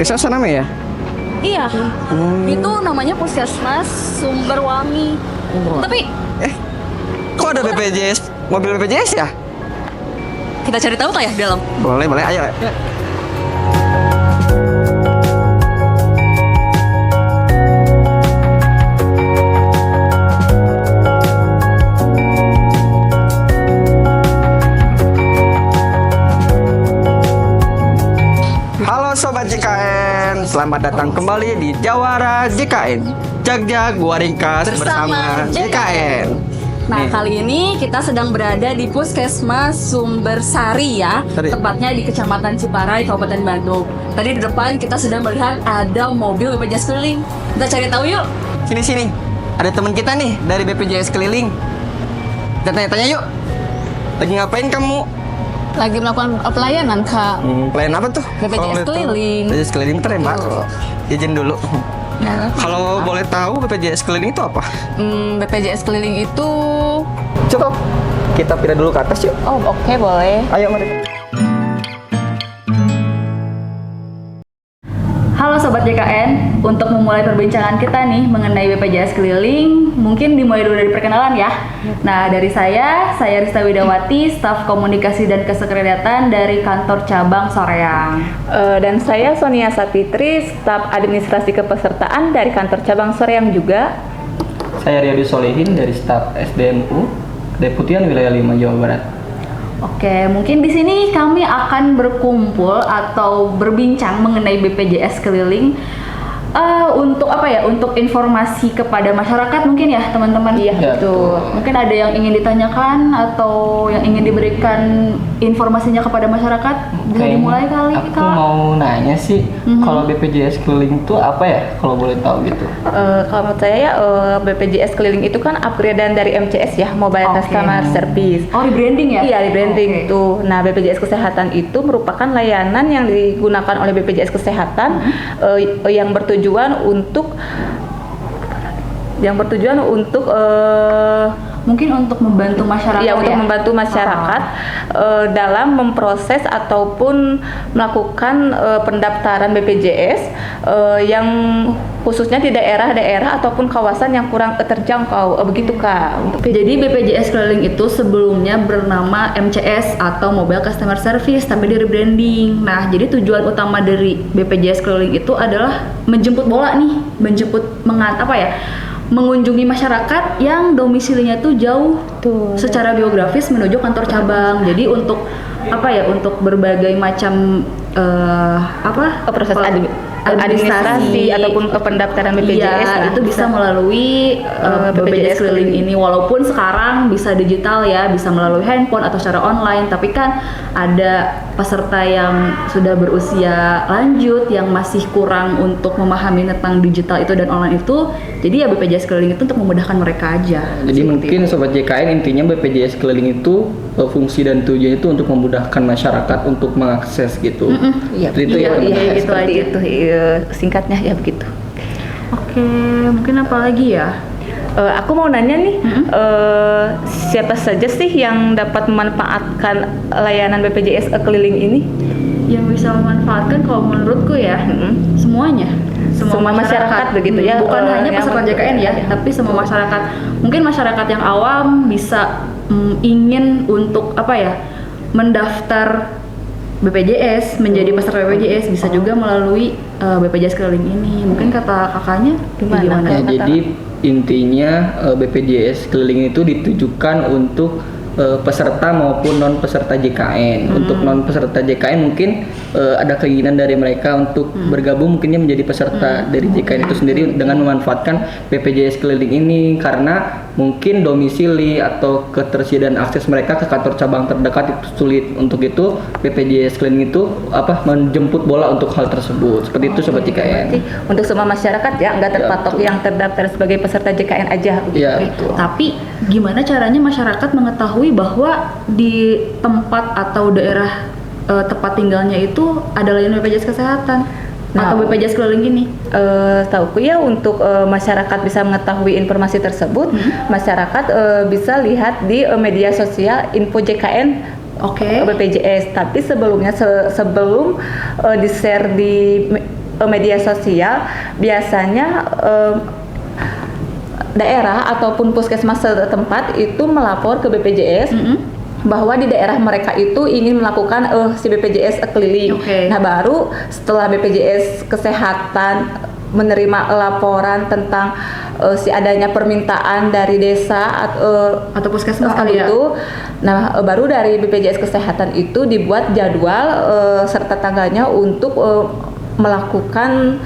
puskesmas namanya ya? Iya, itu namanya Puskesmas Sumberwangi. Tapi Kok ada BPJS, mobil BPJS ya? kita cari tahu kah ya di dalam? Boleh, ayo. Halo Sobat JKN, selamat datang kembali di Jawara JKN. Jag Waringkas bersama JKN. Nah, Nih. kali ini kita sedang berada di Puskesmas Sumbersari ya, Sari. tepatnya di Kecamatan Ciparai, Kabupaten Bandung. Tadi di depan kita sedang melihat ada mobil BPJS keliling. Kita cari tahu yuk. Sini, ada teman kita nih dari BPJS keliling. Kita tanya-tanya yuk. Lagi ngapain kamu? Lagi melakukan pelayanan Kak. Pelayan apa tuh? BPJS Kalau boleh tahu. keliling. BPJS keliling bentar ya Mbak. Izin dulu. Kalau boleh tahu BPJS keliling itu apa? BPJS keliling itu Cukup. Kita pindah dulu ke atas yuk. oke boleh. Ayo mari. Halo Sobat JKN, untuk memulai perbincangan kita nih mengenai BPJS keliling, mungkin dimulai dulu dari perkenalan ya. Nah, dari saya Rista Widawati, staf komunikasi dan kesekretariatan dari kantor cabang Soreang. Dan saya Sonia Sapitri, staf administrasi kepesertaan dari kantor cabang Soreang juga. Saya Riyadi Solehin dari staf SDMU, Deputian Wilayah 5 Jawa Barat. Oke, mungkin di sini kami akan berkumpul atau berbincang mengenai BPJS keliling untuk apa ya? Untuk informasi kepada masyarakat mungkin ya, teman-teman. Iya, betul. Mungkin ada yang ingin ditanyakan atau yang ingin diberikan informasinya kepada masyarakat. Bisa dimulai kali, Aku Kak. mau nanya sih, kalau BPJS keliling itu apa ya? Kalau boleh tahu gitu. Kalau menurut saya BPJS keliling itu kan upgradean dari MCS ya, Mobile Oke. Customer Service. Oh, rebranding ya? Iya, rebranding Oke. itu. Nah, BPJS Kesehatan itu merupakan layanan yang digunakan oleh BPJS Kesehatan yang bertujuan untuk Mungkin untuk membantu masyarakat ya untuk ya? membantu masyarakat dalam memproses ataupun melakukan pendaftaran BPJS yang khususnya di daerah-daerah ataupun kawasan yang kurang terjangkau, begitu Kak. Jadi BPJS keliling itu sebelumnya bernama MCS atau Mobile Customer Service, tapi di rebranding. Nah, jadi tujuan utama dari BPJS keliling itu adalah menjemput bola nih, mengunjungi masyarakat yang domisilinya tuh jauh secara geografis menuju kantor cabang. Jadi untuk untuk berbagai macam Proses administrasi ataupun pendaftaran BPJS iya, lah. itu bisa melalui BPJS keliling ini, walaupun sekarang bisa digital ya, bisa melalui handphone atau secara online, tapi kan ada peserta yang sudah berusia lanjut yang masih kurang untuk memahami tentang digital itu dan online itu, jadi ya BPJS keliling itu untuk memudahkan mereka aja. Jadi mungkin Sobat JKN intinya BPJS keliling itu fungsi dan tujuannya itu untuk memudahkan masyarakat untuk mengakses gitu. Iya, Seperti itu ya, teman-teman. iya, Gitu seperti aja. itu. Singkatnya ya begitu. Oke, mungkin apa lagi ya? Aku mau nanya nih, siapa saja sih yang dapat memanfaatkan layanan BPJS keliling ini? Yang bisa memanfaatkan kalau menurutku ya, semuanya. Semua masyarakat begitu ya, Bukan hanya yang peserta JKN ya, tapi semua masyarakat. Mungkin masyarakat yang awam bisa ingin untuk mendaftar BPJS, menjadi peserta BPJS, bisa juga melalui BPJS keliling ini. Mungkin kata kakaknya gimana? Ya, jadi intinya BPJS keliling itu ditujukan untuk peserta maupun non peserta JKN. Untuk non peserta JKN mungkin ada keinginan dari mereka untuk bergabung mungkinnya menjadi peserta dari JKN itu sendiri dengan memanfaatkan BPJS keliling ini, karena mungkin domisili atau ketersediaan akses mereka ke kantor cabang terdekat itu sulit. Untuk itu BPJS keliling itu menjemput bola untuk hal tersebut. Seperti itu Sobat JKN. Berarti untuk semua masyarakat ya, nggak terpatok betul. yang terdaftar sebagai peserta JKN aja. Iya, Gitu. betul. Tapi gimana caranya masyarakat mengetahui bahwa di tempat atau daerah tempat tinggalnya itu ada layanan BPJS kesehatan atau BPJS keliling ini? Tahuku ya, untuk masyarakat bisa mengetahui informasi tersebut, masyarakat bisa lihat di media sosial info JKN Oke. BPJS. Tapi sebelumnya sebelum di-share di media sosial, biasanya daerah ataupun puskesmas setempat itu melapor ke BPJS bahwa di daerah mereka itu ingin melakukan si BPJS keliling. Oke. Nah, baru setelah BPJS kesehatan menerima laporan tentang si adanya permintaan dari desa Atau puskesmas kali ya? itu, nah baru dari BPJS kesehatan itu dibuat jadwal serta tanggalnya untuk melakukan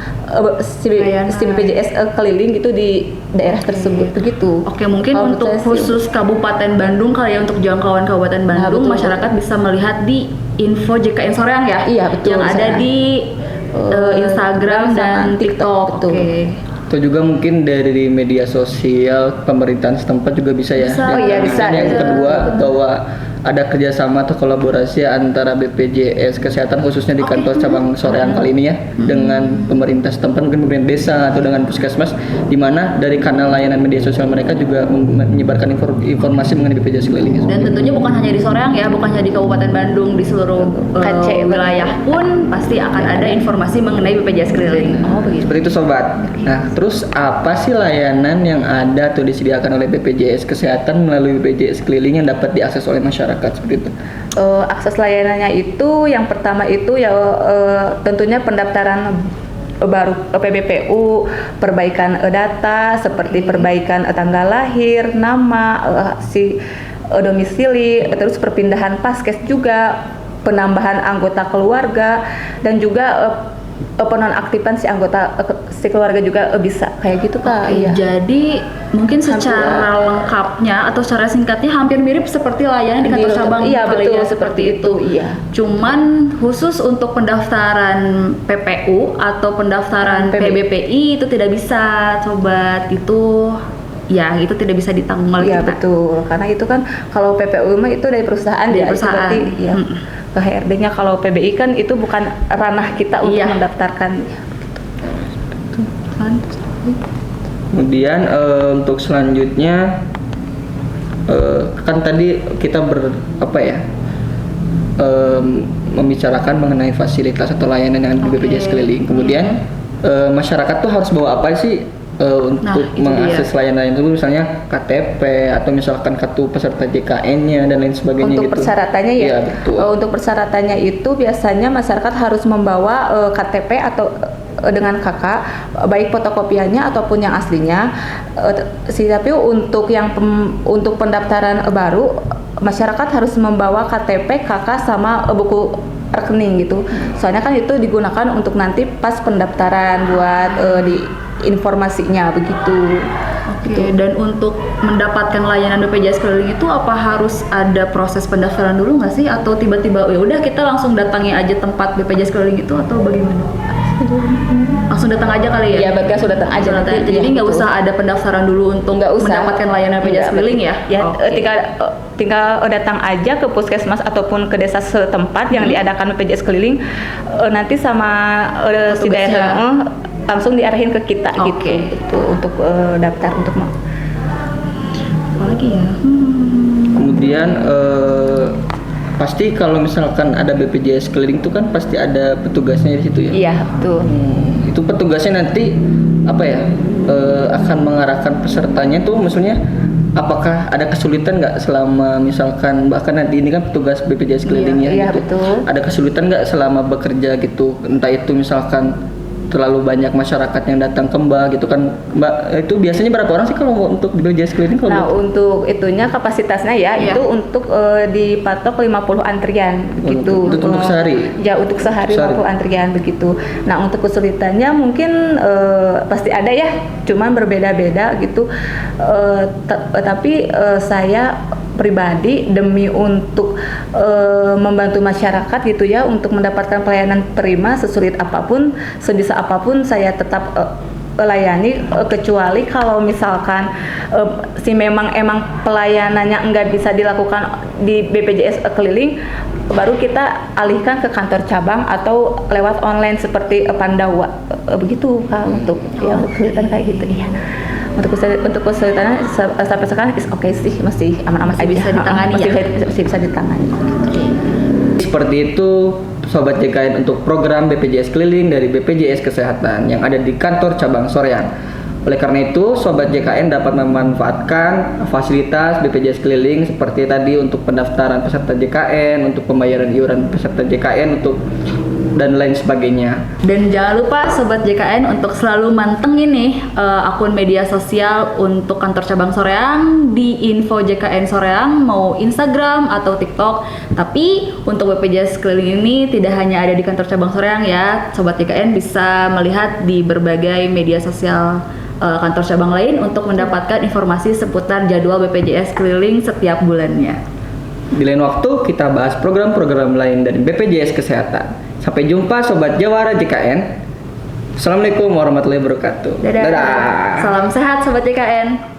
si Layanan. BPJS keliling gitu di daerah tersebut begitu. Oke, mungkin Kalau untuk saya sih, khusus Kabupaten Bandung kali ya, untuk jangkauan Kabupaten Bandung, betul. masyarakat bisa melihat di info JKN Soreang ya? Iya, betul, Yang ada Soreang. di Instagram sama dan TikTok. betul. Oke. Atau juga mungkin dari media sosial pemerintahan setempat juga bisa ya. Bisa. Dan Oh iya, bisa. yang Bisa. kedua bahwa ada kerjasama atau kolaborasi antara BPJS Kesehatan khususnya di kantor cabang Soreang kali ini ya dengan pemerintah setempat, mungkin pemerintah desa atau dengan puskesmas, di mana dari kanal layanan media sosial mereka juga menyebarkan informasi mengenai BPJS keliling. Dan tentunya bukan hanya di Soreang ya, bukan hanya di Kabupaten Bandung, di seluruh KC wilayah pun pasti akan ada informasi mengenai BPJS keliling. Oh begitu. Seperti itu sobat. Nah, terus apa sih layanan yang ada atau disediakan oleh BPJS Kesehatan melalui BPJS keliling yang dapat diakses oleh masyarakat seperti itu? Akses layanannya itu yang pertama itu ya tentunya pendaftaran baru PBPU, perbaikan data seperti perbaikan tanggal lahir, nama, si domisili, terus perpindahan paskes juga, penambahan anggota keluarga, dan juga penonaktifan si anggota si keluarga juga bisa kayak gitu Kak. Oke, Iya. jadi mungkin secara lengkapnya atau secara singkatnya hampir mirip seperti layanan di kantor cabang Iya kali betul ya, seperti itu. Iya. Cuman khusus untuk pendaftaran PPU atau pendaftaran PBPI itu tidak bisa, sobat. Itu ya itu tidak bisa ditanggung oleh Iya kita. betul, karena itu kan kalau PPU mah itu dari perusahaan Dari ya, itu perusahaan. berarti ya ke HRD-nya. Kalau PBI kan itu bukan ranah kita untuk Iya. mendaftarkan. Kemudian untuk selanjutnya kan tadi kita membicarakan mengenai fasilitas atau layanan yang ada di BPJS keliling. Kemudian masyarakat tuh harus bawa apa sih untuk itu mengakses layanan itu, misalnya KTP atau misalkan kartu peserta JKN-nya dan lain sebagainya Untuk gitu. persyaratannya ya, Iya, betul. Untuk persyaratannya itu biasanya masyarakat harus membawa KTP atau dengan KK, baik fotokopiannya ataupun yang aslinya. Tapi untuk untuk pendaftaran baru, masyarakat harus membawa KTP, KK sama buku rekening gitu. Soalnya kan itu digunakan untuk nanti pas pendaftaran buat di informasinya begitu. Oke, dan untuk mendapatkan layanan BPJS keliling itu apa harus ada proses pendaftaran dulu nggak sih, atau tiba-tiba ya udah kita langsung datangi aja tempat BPJS keliling itu, atau bagaimana? Langsung datang aja kali ya? Iya, berarti langsung datang aja. Langsung datang aja. Iya, Jadi nggak betul. usah ada pendaftaran dulu untuk Nggak usah mendapatkan layanan BPJS Nggak, keliling ya? Ya, Oke. tinggal datang aja ke puskesmas ataupun ke desa setempat yang diadakan BPJS keliling, nanti sama si Petugasnya. daerah langsung diarahin ke kita Oke. gitu. Itu untuk daftar untuk Apa lagi ya? Kemudian pasti kalau misalkan ada BPJS keliling itu kan pasti ada petugasnya di situ ya. Iya, betul. Itu petugasnya nanti akan mengarahkan pesertanya tuh, maksudnya apakah ada kesulitan nggak selama misalkan, bahkan nanti ini kan petugas BPJS keliling Iya, gitu. betul. Ada kesulitan nggak selama bekerja gitu, entah itu misalkan terlalu banyak masyarakat yang datang ke Mbak gitu kan. Mbak, itu biasanya berapa orang sih kalau untuk BPJS keliling kalau Nah, gitu? untuk itunya kapasitasnya ya, Iya. itu untuk dipatok 50 antrian begitu. Untuk sehari? Ya, untuk sehari Sehari. 50 antrian begitu. Nah, untuk kesulitannya mungkin pasti ada ya, cuman berbeda-beda gitu. Tapi saya pribadi demi untuk membantu masyarakat gitu ya, untuk mendapatkan pelayanan prima sesulit apapun, sebisa apapun saya tetap layani, kecuali kalau misalkan emang pelayanannya nggak bisa dilakukan di BPJS keliling, baru kita alihkan ke kantor cabang atau lewat online seperti Pandawa begitu Kak, untuk yang kesulitan kayak gitu ya. Untuk kesulitannya sampai sekarang is oke sih, masih aman-aman aja. Bisa ditangani masih ya? masih bisa ditangani. Seperti itu Sobat JKN untuk program BPJS Keliling dari BPJS Kesehatan yang ada di kantor cabang Soreang. Oleh karena itu, Sobat JKN dapat memanfaatkan fasilitas BPJS Keliling seperti tadi untuk pendaftaran peserta JKN, untuk pembayaran iuran peserta JKN, untuk dan lain sebagainya. Dan jangan lupa Sobat JKN untuk selalu mantengin nih akun media sosial untuk kantor cabang Soreang di info JKN Soreang, mau Instagram atau TikTok. Tapi untuk BPJS Keliling ini tidak hanya ada di kantor cabang Soreang ya, Sobat JKN bisa melihat di berbagai media sosial kantor cabang lain untuk mendapatkan informasi seputar jadwal BPJS Keliling setiap bulannya. Di lain waktu kita bahas program-program lain dari BPJS Kesehatan. Sampai jumpa Sobat Jawara JKN. Assalamualaikum warahmatullahi wabarakatuh. Dadah. Salam sehat Sobat JKN.